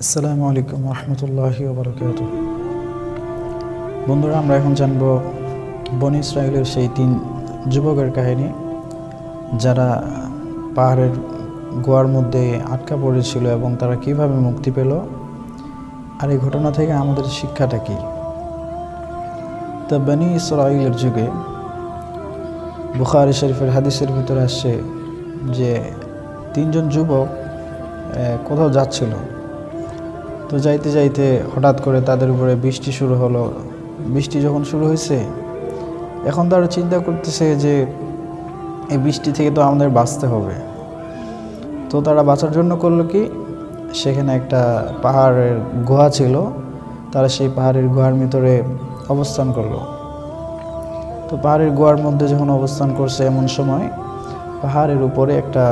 আসসালামু আলাইকুম রহমতুল্লাহি ওয়া বারাকাতুহু। বন্ধুরা, আমরা এখন জানব বনী ইসরাঈলের সেই 3 যুবকের কাহিনী, যারা পাহাড়ের গুহার মধ্যে আটকা পড়েছিল এবং তারা কিভাবে মুক্তি পেল। আর এই ঘটনা থেকে আমাদের শিক্ষাটা কি। তো বনী ইসরাঈলের যুগে বুখারী শরীফের হাদিসের ভিতরে আসছে যে 3 জন যুবক কোথাও যাচ্ছিল। তো যাইতে যাইতে হঠাৎ করে তাদের উপরে বৃষ্টি শুরু হলো। বৃষ্টি যখন শুরু হয়েছে, এখন তারা চিন্তা করতেছে যে এই বৃষ্টি থেকে তো আমাদের বাঁচতে হবে। তো তারা বাঁচার জন্য করলো কি, সেখানে একটা পাহাড়ের গুহা ছিল, তারা সেই পাহাড়ের গুহার ভিতরে অবস্থান করলো। তো পাহাড়ের গুহার মধ্যে যখন অবস্থান করছে, এমন সময় পাহাড়ের উপরে একটা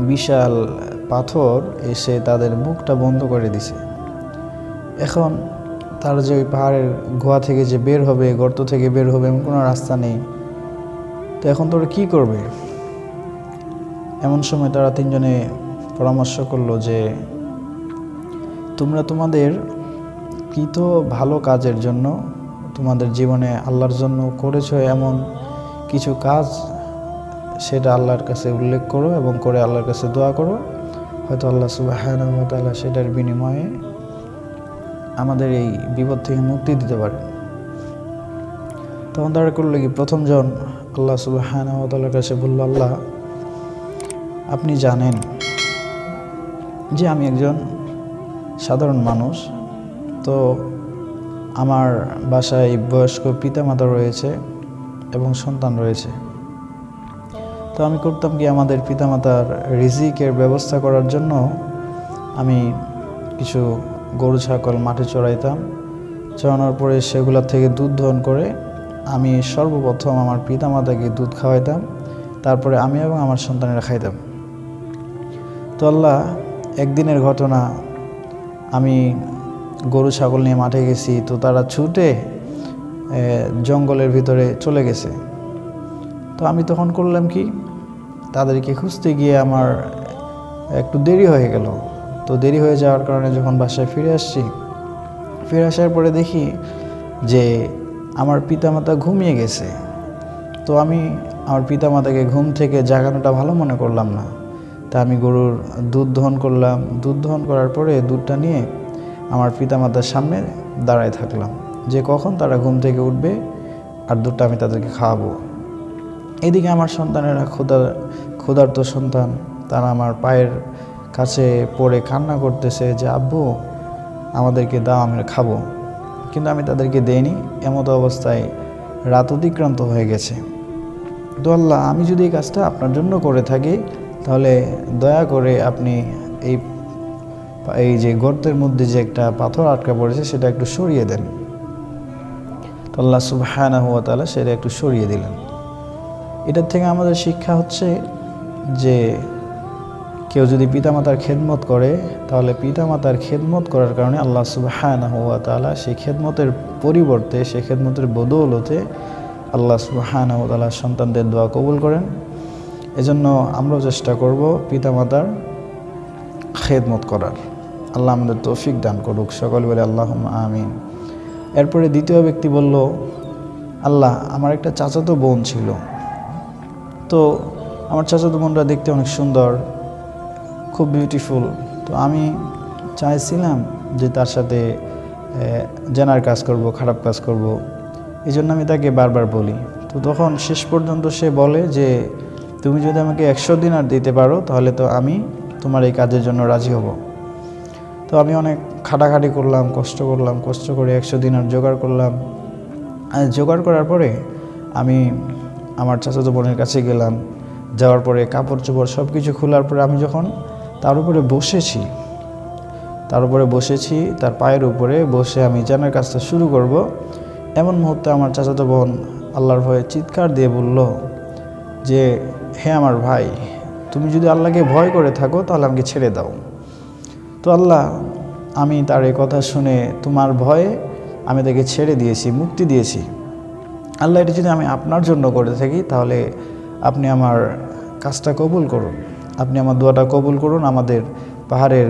বিশাল পাথর এসে তাদের মুখটা বন্ধ করে দিছে। এখন তারা যে ওই পাহাড়ের গুহা থেকে যে বের হবে, গর্ত থেকে বের হবে, এমন কোনো রাস্তা নেই। তো এখন তোরা কী করবে? এমন সময় তারা 3 জনে পরামর্শ করলো যে তোমরা তোমাদের কৃত ভালো কাজের জন্য, তোমাদের জীবনে আল্লাহর জন্য করেছো এমন কিছু কাজ, সেটা আল্লাহর কাছে উল্লেখ করো এবং করে আল্লাহর কাছে দোয়া করো। হয়তো আল্লাহ সুবহানাহু ওয়া তাআলা সেটার বিনিময়ে আমাদের এই বিপদ থেকে মুক্তি দিতে পারে। তখন তারা করলো কি, প্রথম জন আল্লাহ সুবহানাহু ওয়া তাআলার কাছে বলল, আল্লাহ, আপনি জানেন যে আমি একজন সাধারণ মানুষ। তো আমার বাসায় বয়স্ক পিতামাতা রয়েছে এবং সন্তান রয়েছে। তো আমি করতাম কি, আমাদের পিতামাতার রিজিকের ব্যবস্থা করার জন্য আমি কিছু গরু ছাগল মাঠে চড়াইতাম। চড়ানোর পরে সেগুলোর থেকে দুধ দহন করে আমি সর্বপ্রথম আমার পিতামাতাকে দুধ খাওয়াইতাম, তারপরে আমি এবং আমার সন্তানেরা খাইতাম। তো আল্লাহ, একদিনের ঘটনা, আমি গরু ছাগল নিয়ে মাঠে গেছি। তো তারা ছুটে জঙ্গলের ভিতরে চলে গেছে। তো আমি তখন করলাম কি, তাদেরকে খুঁজতে গিয়ে আমার একটু দেরি হয়ে গেল। তো দেরি হয়ে যাওয়ার কারণে যখন বাসায় ফিরে আসছি, ফিরে আসার পরে দেখি যে আমার পিতামাতা ঘুমিয়ে গেছে। তো আমি আমার পিতামাতাকে ঘুম থেকে জাগানোটা ভালো মনে করলাম না। তা আমি গরুর দুধ দহন করলাম। দুধ দহন করার পরে দুধটা নিয়ে আমার পিতামাতার সামনে দাঁড়ায় থাকলাম যে কখন তারা ঘুম থেকে উঠবে আর দুধটা আমি তাদেরকে খাওয়াবো। এদিকে আমার সন্তানেরা, ক্ষুধার্ত সন্তান, তারা আমার পায়ের কাছে পড়ে কান্না করতেছে যে আব্বু, আমাদেরকে দাও, আমরা খাবো। কিন্তু আমি তাদেরকে দেইনি। এমতো অবস্থায় রাত অতিক্রান্ত হয়ে গেছে। তো আল্লাহ, আমি যদি এই কাজটা আপনার জন্য করে থাকি, তাহলে দয়া করে আপনি এই যে গর্তের মধ্যে যে একটা পাথর আটকা পড়েছে, সেটা একটু সরিয়ে দেন। তো আল্লাহ সুবহানাহু ওয়া তাআলা সেটা একটু সরিয়ে দিলেন। এটার থেকে আমাদের শিক্ষা হচ্ছে যে কেউ যদি পিতামাতার খেদমত করে, তাহলে পিতামাতার খেদমত করার কারণে আল্লাহ সুবহানাহু ওয়া তাআলা সেই খেদমতের পরিবর্তে, সেই খেদমতের বদৌলতে আল্লাহ সুবহানাহু ওয়া তাআলা সন্তানদের দোয়া কবুল করেন। এজন্য আমরাও চেষ্টা করব পিতামাতার খেদমত করার। আল্লাহ আমাদের তৌফিক দান করুক। সকল বলে আল্লাহুম্মা আমিন। এরপরে দ্বিতীয় ব্যক্তি বলল, আল্লাহ, আমার একটা চাচাতো বোন ছিল। তো আমার চাচাতো বোনটা দেখতে অনেক সুন্দর, খুব বিউটিফুল। তো আমি চাইছিলাম যে তার সাথে জেনার কাজ করব, খারাপ কাজ করব। এই জন্য আমি তাকে বারবার বলি। তো তখন শেষ পর্যন্ত সে বলে যে তুমি যদি আমাকে 100 দিনার দিতে পারো, তাহলে তো আমি তোমার এই কাজের জন্য রাজি হব। তো আমি অনেক খাটাখাটি করলাম, কষ্ট করে 100 দিনার জোগাড় করলাম। আর জোগাড় করার পরে আমি আমার চাচাতো বোনের কাছে গেলাম। যাওয়ার পরে কাপড় চোপড় সব কিছু খোলার পরে আমি যখন তার উপরে বসেছি, তার পায়ের উপরে বসে আমি জানার কাজটা শুরু করব, এমন মুহূর্তে আমার চাচাতো বোন আল্লাহর ভয়ে চিৎকার দিয়ে বলল যে, হে আমার ভাই, তুমি যদি আল্লাহকে ভয় করে থাকো, তাহলে আমাকে ছেড়ে দাও। তো আল্লাহ, আমি তার এই কথা শুনে তোমার ভয়ে আমি তাকে ছেড়ে দিয়েছি, মুক্তি দিয়েছি। আল্লাহ, এটা যদি আমি আপনার জন্য করে থাকি, তাহলে আপনি আমার কাজটা কবুল করুন, আপনি আমার দোয়াটা কবুল করুন, আমাদের পাহাড়ের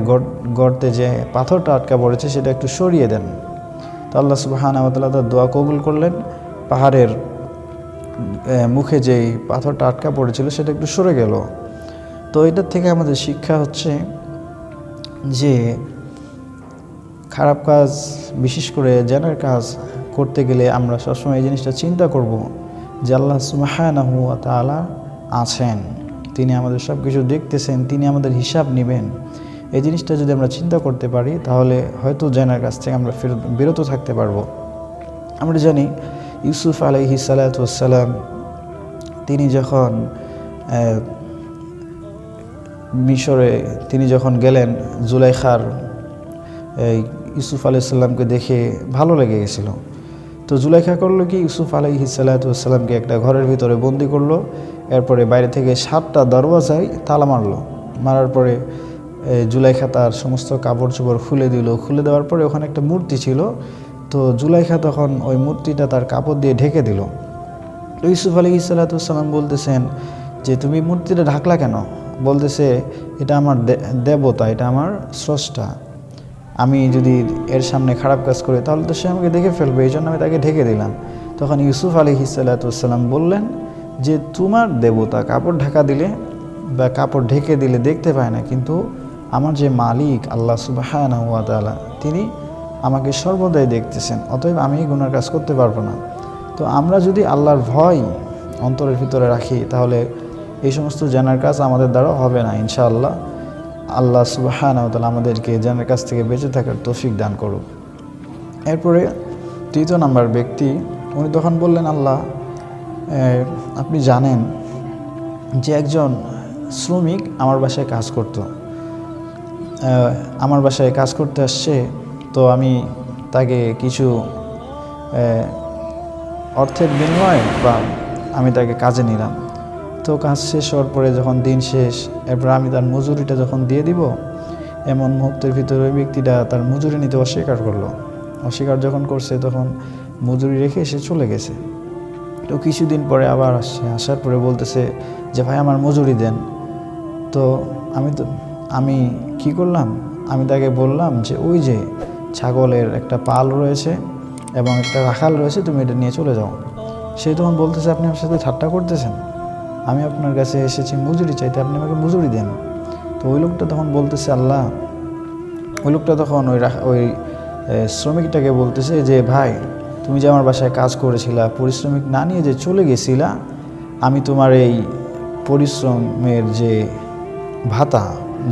গর্তে যে পাথরটা আটকা পড়েছে সেটা একটু সরিয়ে দেন। তো আল্লাহ সুবহানাহু ওয়া তাআলা তার দোয়া কবুল করলেন। পাহাড়ের মুখে যেই পাথরটা আটকা পড়েছিল সেটা একটু সরে গেল। তো এটার থেকে আমাদের শিক্ষা হচ্ছে যে খারাপ কাজ, বিশেষ করে জেনার কাজ করতে গেলে আমরা সবসময় এই জিনিসটা চিন্তা করব যে আল্লাহ সুবহানাহু ওয়া তাআলা আছেন, তিনি আমাদের সব কিছু দেখতেছেন, তিনি আমাদের হিসাব নেবেন। এই জিনিসটা যদি আমরা চিন্তা করতে পারি তাহলে হয়তো জেনার কাছ থেকে আমরা বিরত থাকতে পারবো। আমরা জানি ইউসুফ আলাইহিস সালাতু ওয়াস সালাম তিনি যখন মিশরে তিনি যখন গেলেন, জুলাইখার ইউসুফ আলাইহিস সালামকে দেখে ভালো লেগে গেছিল। তো জুলাইখা করলো কি, ইউসুফ আলাইহিস সালাতু ওয়াস সালামকে একটা ঘরের ভিতরে বন্দি করলো। এরপরে বাইরে থেকে 7টা দরওয়াজায় তালা মারলো। মারার পরে জুলাইখা তার সমস্ত কাপড় চোপড় খুলে দিল। খুলে দেওয়ার পরে ওখানে একটা মূর্তি ছিল। তো জুলাইখা তখন ওই মূর্তিটা তার কাপড় দিয়ে ঢেকে দিল। ইউসুফ আলাইহিস সালাতু ওয়াস সালাম বলতেছেন যে তুমি মূর্তিটা ঢাকলা কেন? বলতেছে এটা আমার দেবতা, এটা আমার স্রষ্টা, আমি যদি এর সামনে খারাপ কাজ করি তাহলে তো সে আমাকে দেখে ফেলবে, এই জন্য আমি তাকে ঢেকে দিলাম। তখন ইউসুফ আলাইহিস সালাতু ওয়াস সালাম বললেন যে তোমার দেবতা কাপড় ঢাকা দিলে বা কাপড় ঢেকে দিলে দেখতে পায় না, কিন্তু আমার যে মালিক আল্লাহ সুবহানাহু ওয়া তাআলা তিনি আমাকে সর্বদাই দেখতেছেন, অতএব আমি গুনার কাজ করতে পারবো না। তো আমরা যদি আল্লাহর ভয় অন্তরের ভিতরে রাখি তাহলে এই সমস্ত জানার কাজ আমাদের দ্বারা হবে না ইনশাআল্লাহ। আল্লাহ সুবহানাহু ওয়া তাআলা আমাদেরকে জানার কাছ থেকে বেঁচে থাকার তৌফিক দান করুক। এরপরে 3 নম্বর ব্যক্তি, উনি তখন বললেন, আল্লাহ আপনি জানেন যে একজন শ্রমিক আমার বাসায় কাজ করত, আমার বাসায় কাজ করতে আসছে। তো আমি তাকে কিছু অর্থের বিনিময়ে বা আমি তাকে কাজে নিলাম। তো কাজ শেষ হওয়ার পরে যখন দিন শেষ, এরপর আমি তার মজুরিটা যখন দিয়ে দিব, এমন মুহূর্তের ভিতরে ওই ব্যক্তিটা তার মজুরি নিতে অস্বীকার করলো। অস্বীকার যখন করছে তখন মজুরি রেখে সে চলে গেছে। তো কিছুদিন পরে আবার আসছে, আসার পরে বলতেছে যে ভাই আমার মজুরি দেন। তো আমি কি করলাম, আমি তাকে বললাম যে ওই যে ছাগলের একটা পাল রয়েছে এবং একটা রাখাল রয়েছে, তুমি এটা নিয়ে চলে যাও। সে তখন বলতেছে আপনি আমার সাথে ঠাট্টা করতেছেন, আমি আপনার কাছে এসেছি মজুরি চাইতে, আপনি আমাকে মজুরি দেন। তো ওই লোকটা তখন বলতেছে আল্লাহ, ওই লোকটা তখন ওই শ্রমিকটাকে বলতেছে যে ভাই তুমি যে আমার বাসায় কাজ করেছিলা, পরিশ্রমিক না নিয়ে যে চলে গেছিলা, আমি তোমার এই পরিশ্রমের যে ভাতা,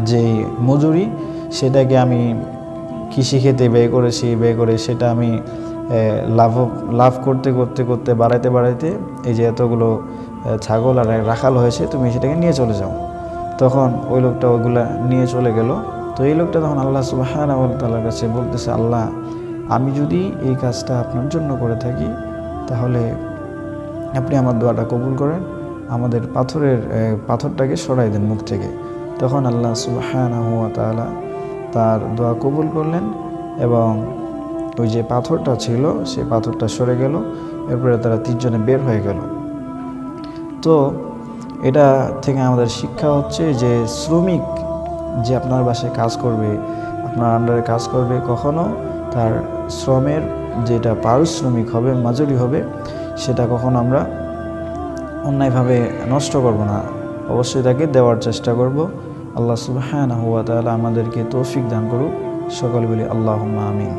যে মজুরি, সেটাকে আমি কৃষি ক্ষেতে ব্যয় করেছি, ব্যয় করে সেটা আমি লাভ করতে করতে করতে বাড়াইতে এই যে এতগুলো ছাগল আর রাখাল হয়েছে, তুমি সেটাকে নিয়ে চলে যাও। তখন ওই লোকটা ওইগুলা নিয়ে চলে গেল। তো এই লোকটা তখন আল্লাহ সুবহানাহু ওয়া তাআলার কাছে বলতেছে, আল্লাহ আমি যদি এই কাজটা আপনার জন্য করে থাকি তাহলে আপনি আমার দোয়াটা কবুল করেন, আমাদের পাথরটাকে সরাই দেন মুখ থেকে। তখন আল্লাহ সুবহানাহু ওয়া তাআলা তার দোয়া কবুল করলেন এবং ওই যে পাথরটা ছিল সেই পাথরটা সরে গেল। এরপরে তারা 3 জনে বের হয়ে গেল। তো এটা থেকে আমাদের শিক্ষা হচ্ছে যে শ্রমিক যে আপনার বাসায় কাজ করবে, আপনার আন্ডারে কাজ করবে, কখনো তার শ্রমের যেটা পারিশ্রমিক হবে, মজুরি হবে, সেটা কখনো আমরা অন্যায়ভাবে নষ্ট করব না, অবশ্যই তাকে দেওয়ার চেষ্টা করব। আল্লাহ সুবহানাহু ওয়া তাআলা আমাদেরকে তৌফিক দান করুক। সকলে বলি আল্লাহুম্মা আমিন।